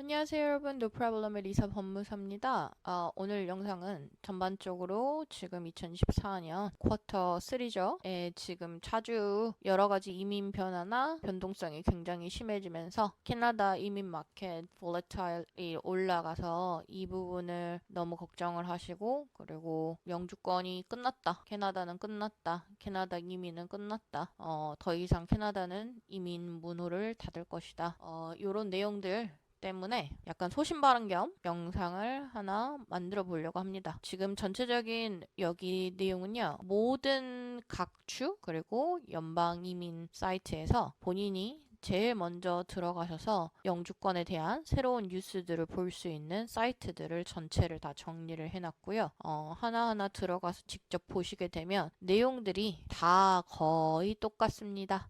안녕하세요 여러분, 노프라블럼의 리사 법무사입니다. 오늘 영상은 전반적으로 지금 2024년 쿼터 3죠. 지금 자주 여러가지 이민 변화나 변동성이 굉장히 심해지면서 캐나다 이민 마켓 볼레타일이 올라가서 이 부분을 너무 걱정을 하시고, 그리고 영주권이 끝났다, 캐나다는 끝났다, 캐나다 이민은 끝났다, 더 이상 캐나다는 이민 문호를 닫을 것이다, 요런 내용들 때문에 약간 소신발언 겸 영상을 하나 만들어 보려고 합니다. 지금 전체적인 여기 내용은요, 모든 각주 그리고 연방 이민 사이트에서 본인이 제일 먼저 들어가셔서 영주권에 대한 새로운 뉴스들을 볼 수 있는 사이트들을 전체를 다 정리를 해놨고요. 하나하나 들어가서 직접 보시게 되면 내용들이 다 거의 똑같습니다.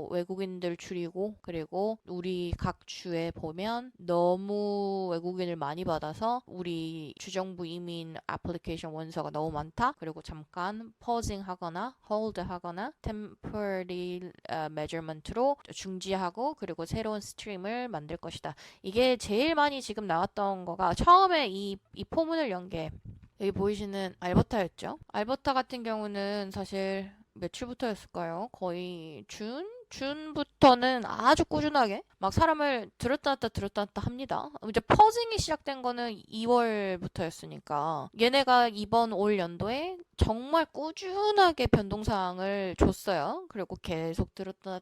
외국인들 줄이고, 그리고 우리 각 주에 보면 너무 외국인을 많이 받아서 우리 주정부 이민 애플리케이션 원서가 너무 많다. 그리고 잠깐 퍼징 하거나 홀드 하거나 temporary measurement로 중지하고, 그리고 새로운 스트림을 만들 것이다. 이게 제일 많이 지금 나왔던 거가, 처음에 이 포문을 연 게 여기 보이시는 알버타였죠. 알버타 같은 경우는 사실 며칠부터였을까요? 거의 준부터는 아주 꾸준하게 막 사람을 들었다 놨다 합니다. 이제 퍼징이 시작된 거는 2월부터였으니까 얘네가 이번 올 연도에 정말 꾸준하게 변동사항을 줬어요. 그리고 계속 들었다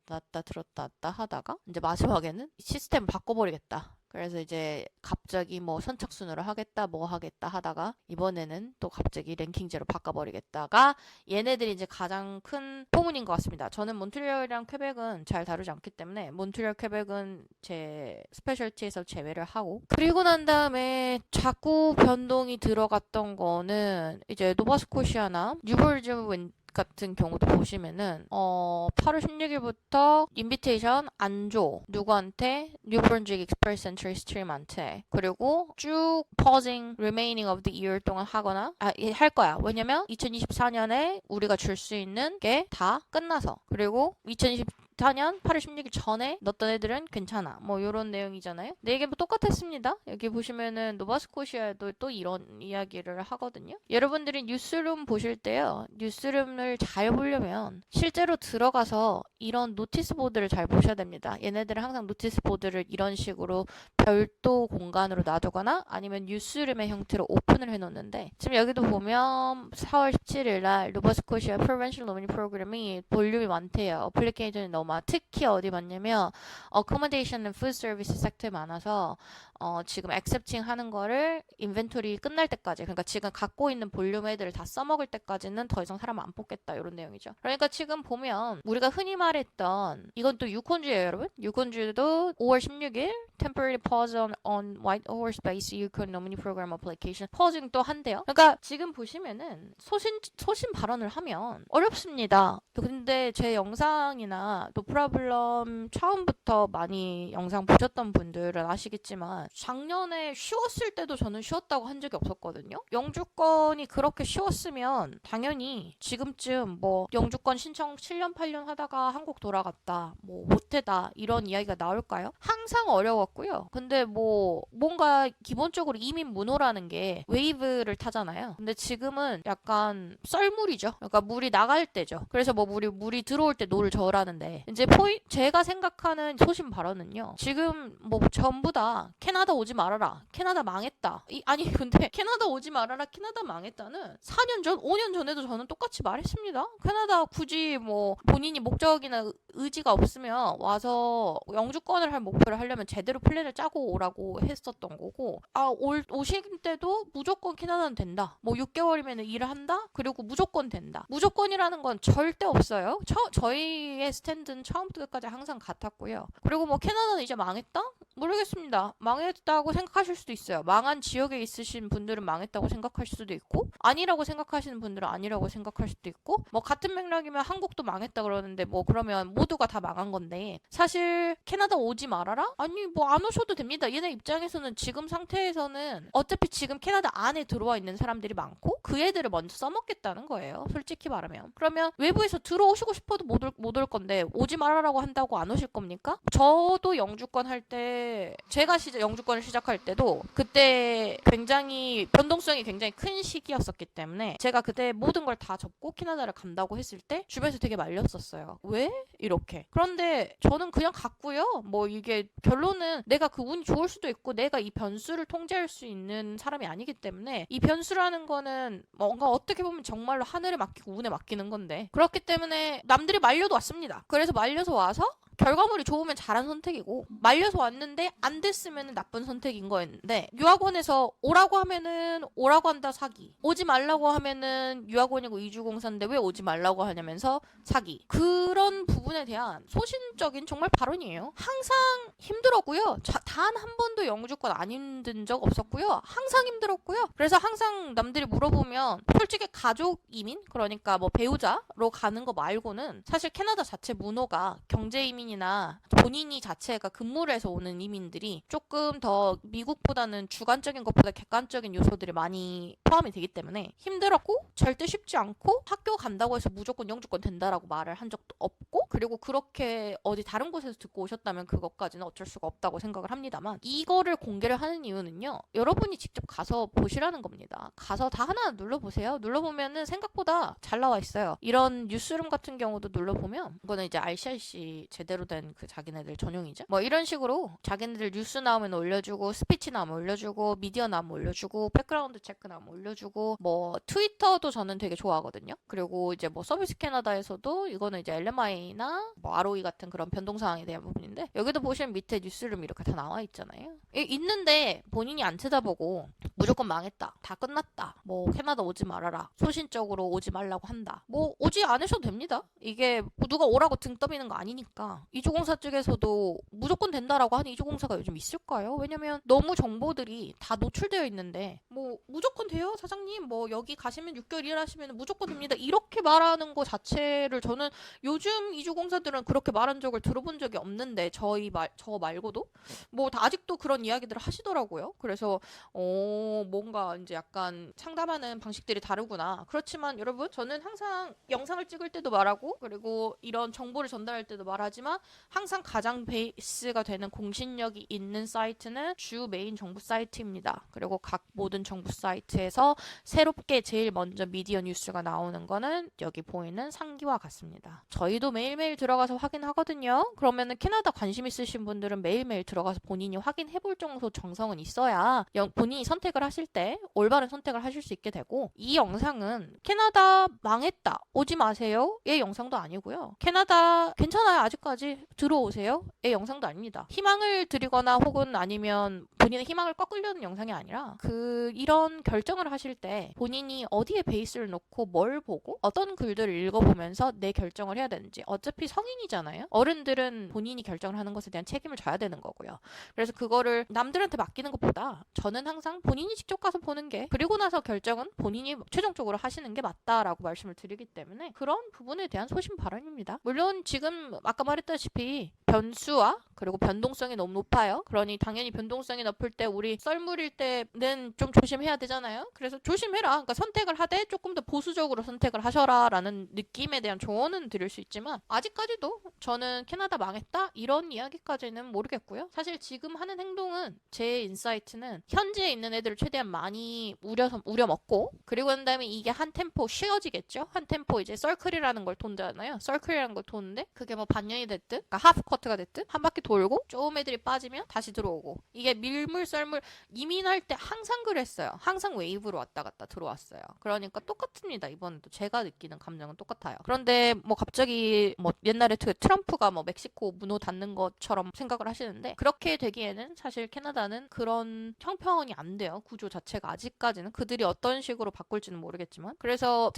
놨다 하다가 이제 마지막에는 시스템 바꿔버리겠다. 그래서 이제 갑자기 뭐 선착순으로 하겠다 뭐 하겠다 하다가 이번에는 또 갑자기 랭킹제로 바꿔버리겠다가 얘네들이 이제 가장 큰 포문인 것 같습니다. 저는 몬트리올이랑 퀘벡은 잘 다루지 않기 때문에 몬트리올 퀘벡은 제 스페셜티에서 제외를 하고, 그리고 난 다음에 자꾸 변동이 들어갔던 거는 이제 노바스코시아나 뉴버즈 같은 경우도 보시면은 8월 16일부터 인비테이션 안 줘. 누구한테? 뉴브런직 익스프레스 센트리 스트림한테. 그리고 쭉 퍼징 remaining of the year 동안 하거나 할 거야. 왜냐면 2024년에 우리가 줄 수 있는 게 다 끝나서, 그리고 2024년 8월 16일 전에 넣었던 애들은 괜찮아. 뭐 요런 내용이잖아요. 근데 이게 뭐 똑같았습니다. 여기 보시면은 노바스코시아도 또 이런 이야기를 하거든요. 여러분들이 뉴스룸 보실 때요, 뉴스룸을 잘 보려면 실제로 들어가서 이런 노티스 보드를 잘 보셔야 됩니다. 얘네들은 항상 노티스 보드를 이런 식으로 별도 공간으로 놔두거나 아니면 뉴스룸의 형태로 오픈을 해놓는데, 지금 여기도 보면 4월 17일 날 노바스코시아 Provincial Nominee 프로그램이 볼륨이 많대요. 어플리케이션이 너무 많아. 특히 어디 많냐면 Accommodation and Food Services 섹터에 많아서 지금 accepting 하는 거를 인벤토리 끝날 때까지, 그러니까 지금 갖고 있는 볼륨 애들을 다 써먹을 때까지는 더 이상 사람 안 뽑겠다, 이런 내용이죠. 그러니까 지금 보면 우리가 흔히 말했던, 이건 또 유콘주예요 여러분. 유콘주도 5월 16일 temporary pause on white horse base Yukon nominee program application pausing 또 한대요. 그러니까 지금 보시면은 소신 발언을 하면 어렵습니다. 근데 제 영상이나 또 프로블럼 처음부터 많이 영상 보셨던 분들은 아시겠지만, 작년에 쉬웠을 때도 저는 쉬웠다고 한 적이 없었거든요. 영주권이 그렇게 쉬웠으면 당연히 지금쯤 뭐 영주권 신청 7년 8년 하다가 한국 돌아갔다, 뭐 못해다, 이런 이야기가 나올까요? 항상 어려웠고요. 근데 뭐 뭔가 기본적으로 이민 문호라는 게 웨이브를 타잖아요. 근데 지금은 약간 썰물이죠. 그러니까 물이 나갈 때죠. 그래서 뭐 물이 들어올 때 노를 저으라는데, 이제 제가 생각하는 소신 발언은요, 지금 뭐 전부 다 캐나다 오지 말아라, 캐나다 망했다, 아니 근데 캐나다 오지 말아라, 캐나다 망했다는 4년 전 5년 전에도 저는 똑같이 말했습니다. 캐나다 굳이 뭐 본인이 목적이나 의지가 없으면 와서 영주권을 할 목표를 하려면 제대로 플랜을 짜고 오라고 했었던 거고, 오실 때도 무조건 캐나다는 된다, 뭐 6개월이면 일을 한다, 그리고 무조건 된다, 무조건이라는 건 절대 없어요. 저희의 스탠드는 처음부터 끝까지 항상 같았고요. 그리고 뭐 캐나다는 이제 망했다? 모르겠습니다. 망했다고 생각하실 수도 있어요. 망한 지역에 있으신 분들은 망했다고 생각하실 수도 있고, 아니라고 생각하시는 분들은 아니라고 생각할 수도 있고, 뭐 같은 맥락이면 한국도 망했다 그러는데 뭐 그러면 모두가 다 망한 건데, 사실 캐나다 오지 말아라? 아니 뭐 안 오셔도 됩니다. 얘네 입장에서는 지금 상태에서는 어차피 지금 캐나다 안에 들어와 있는 사람들이 많고, 그 애들을 먼저 써먹겠다는 거예요. 솔직히 말하면. 그러면 외부에서 들어오시고 싶어도 못 올 건데 오지 말아라고 한다고 안 오실 겁니까? 저도 영주권 할 때 제가 영주권을 시작할 때도 그때 굉장히 변동성이 굉장히 큰 시기였었기 때문에 제가 그때 모든 걸 다 접고 캐나다를 간다고 했을 때 주변에서 되게 말렸었어요. 왜? 이렇게. 그런데 저는 그냥 갔고요. 뭐 이게 결론은 내가 그 운이 좋을 수도 있고 내가 이 변수를 통제할 수 있는 사람이 아니기 때문에 이 변수라는 거는 뭔가 어떻게 보면 정말로 하늘에 맡기고 운에 맡기는 건데 그렇기 때문에 남들이 말려도 왔습니다. 그래서 말려서 와서 결과물이 좋으면 잘한 선택이고 말려서 왔는데 안 됐으면 나쁜 선택인 거였는데 유학원에서 오라고 하면은 오라고 한다 사기 오지 말라고 하면은 유학원이고 이주공사인데 왜 오지 말라고 하냐면서 사기 그런 부분에 대한 소신적인 정말 발언이에요. 항상 힘들었고요. 단 한 번도 영주권 안 힘든 적 없었고요. 항상 힘들었고요. 그래서 항상 남들이 물어보면 솔직히 가족 이민 그러니까 뭐 배우자로 가는 거 말고는 사실 캐나다 자체 문호가 경제 이민이나 본인이 자체가 근무를 해서 오는 이민들이 조금 더 미국보다는 주관적인 것보다 객관적인 요소들이 많이 포함이 되기 때문에 힘들었고 절대 쉽지 않고 학교 간다고 해서 무조건 영주권 된다라고 말을 한 적도 없고 그리고 그렇게 어디 다른 곳에서 듣고 오셨다면 그것까지는 어쩔 수가 없다고 생각을 합니다만 이거를 공개를 하는 이유는요. 여러분이 직접 가서 보시라는 겁니다. 가서 다 하나 눌러보세요. 눌러보면은 생각보다 잘 나와 있어요. 이런 뉴스룸 같은 경우도 눌러보면 이거는 이제 RCRC 제대로 된 그 자기네들 전용이죠. 뭐 이런 식으로 자기네들 뉴스 나오면 올려주고 스피치 나오면 올려주고 미디어 나오면 올려주고 백그라운드 체크 나오면 올려주고 뭐 트위터도 저는 되게 좋아하거든요. 그리고 이제 뭐 서비스 캐나다에서도 이거는 이제 LMI나 뭐 ROE 같은 그런 변동사항에 대한 부분인데 여기도 보시면 밑에 뉴스룸 이렇게 다 나와 있잖아요. 있는데 본인이 안 찾아보고 무조건 망했다. 다 끝났다. 뭐 캐나다 오지 말아라. 소신적으로 오지 말라고 한다. 뭐 오지 않으셔도 됩니다. 이게 누가 오라고 등 떠미는 거 아니니까. 이주공사 쪽에서도 무조건 된다라고 하는 이주공사가 요즘 있을까요? 왜냐면 너무 정보들이 다 노출되어 있는데 뭐 무조건 돼요 사장님 뭐 여기 가시면 6개월 일하시면 무조건 됩니다. 이렇게 말하는 거 자체를 저는 요즘 이주공사들은 그렇게 말한 적을 들어본 적이 없는데 저 말고도 뭐 다 아직도 그런 이야기들을 하시더라고요. 그래서 뭔가 이제 약간 상담하는 방식들이 다르구나. 그렇지만 여러분 저는 항상 영상을 찍을 때도 말하고 그리고 이런 정보를 전달할 때도 말하지만 항상 가장 베이스가 되는 공신력이 있는 사이트는 주 메인 정부 사이트입니다. 그리고 각 모든 정부 사이트에서 새롭게 제일 먼저 미디어 뉴스가 나오는 거는 여기 보이는 상기와 같습니다. 저희도 매일매일 들어가서 확인하거든요. 그러면은 캐나다 관심 있으신 분들은 매일매일 들어가서 본인이 확인해 볼 정도 정성은 있어야 본인이 선택을 하실 때 올바른 선택을 하실 수 있게 되고 이 영상은 캐나다 망했다 오지 마세요의 영상도 아니고요. 캐나다 괜찮아요 아직까지 들어오세요의 영상도 아닙니다. 희망을 드리거나 혹은 아니면 본인의 희망을 꺾으려는 영상이 아니라 이런 결정을 하실 때 본인이 어디에 베이스를 놓고 뭘 보고 어떤 글들을 읽어보면서 내 결정을 해야 되는지 어차피 성인이잖아요. 어른들은 본인이 결정을 하는 것에 대한 책임을 져야 되는 거고요. 그래서 그거를 남들한테 맡기는 것보다 저는 항상 본인이 직접 가서 보는 게 그리고 나서 결정은 본인이 최종적으로 하시는 게 맞다라고 말씀을 드리기 때문에 그런 부분에 대한 소신 발언입니다. 물론 지금 아까 말했다시피 변수와 그리고 변동성이 너무 높아요. 그러니 당연히 변동성이 높을 때 우리 썰물일 때는 좀 조심해야 되잖아요. 그래서 조심해라. 그러니까 선택을 하되 조금 더 보수적으로 선택을 하셔라 라는 느낌에 대한 조언은 드릴 수 있지만 아직까지도 저는 캐나다 망했다 이런 이야기까지는 모르겠고요. 사실 지금 하는 행동은 제 인사이트는 현지에 있는 애들을 최대한 많이 우려먹고 그리고 난 다음에 이게 한 템포 쉬어지겠죠. 한 템포 이제 서클이라는 걸 돈잖아요. 서클이라는 걸 도는데 그게 뭐 반년이 됐든 그러니까 하프 커트가 됐든 한 바퀴 돌고 조금 애들이 빠지면 다시 들어오고 이게 밀물 썰물 이민할 때 항상 그랬어요. 항상 웨이브로 왔다 갔다 들어왔어요. 그러니까 똑같습니다. 이번에도 제가 느끼는 감정은 똑같아요. 그런데 뭐 갑자기 뭐 옛날에 트럼프가 뭐 멕시코 문호 닫는 것처럼 생각을 하시는데 그렇게 되기에는 사실 캐나다는 그런 형평이 안 돼요. 구조 자체가 아직까지는 그들이 어떤 식으로 바꿀지는 모르겠지만 그래서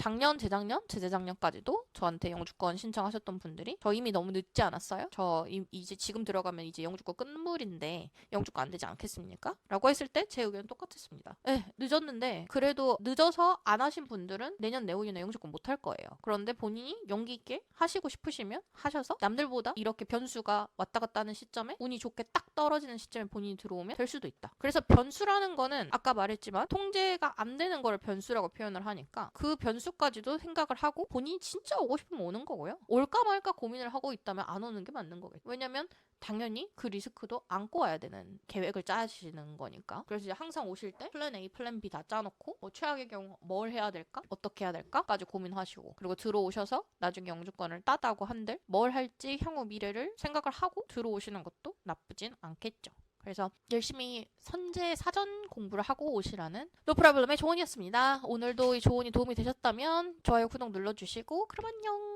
재작년까지도 저한테 영주권 신청하셨던 분들이 저 이미 너무 늦지 않았어요? 저 이제 지금 들어가면 이제 영주권 끝물인데 영주권 안 되지 않겠습니까? 라고 했을 때 제 의견은 똑같았습니다. 네, 늦었는데 그래도 늦어서 안 하신 분들은 내년 내후년에 영주권 못 할 거예요. 그런데 본인이 용기 있게 하시고 싶으시면 하셔서 남들보다 이렇게 변수가 왔다 갔다 하는 시점에 운이 좋게 딱 떨어지는 시점에 본인이 들어오면 될 수도 있다. 그래서 변수라는 거는 아까 말했지만 통제가 안 되는 거를 변수라고 표현을 하니까 그 변수까지도 생각을 하고 본인이 진짜 오고 싶으면 오는 거고요. 올까 말까 고민을 하고 있다면 안 오는 게 맞는 거겠죠. 왜냐면 당연히 그 리스크도 안고 와야 되는 계획을 짜시는 거니까. 그래서 이제 항상 오실 때 플랜 A, 플랜 B 다 짜놓고 뭐 최악의 경우 뭘 해야 될까? 어떻게 해야 될까?까지 고민하시고 그리고 들어오셔서 나중에 영주권을 따다고 한들 뭘 할지 향후 미래를 생각을 하고 들어오시는 것도 나쁘진 않겠죠. 그래서 열심히 선제 사전 공부를 하고 오시라는 노프라블럼의 조언이었습니다. 오늘도 이 조언이 도움이 되셨다면 좋아요, 구독 눌러주시고 그럼 안녕!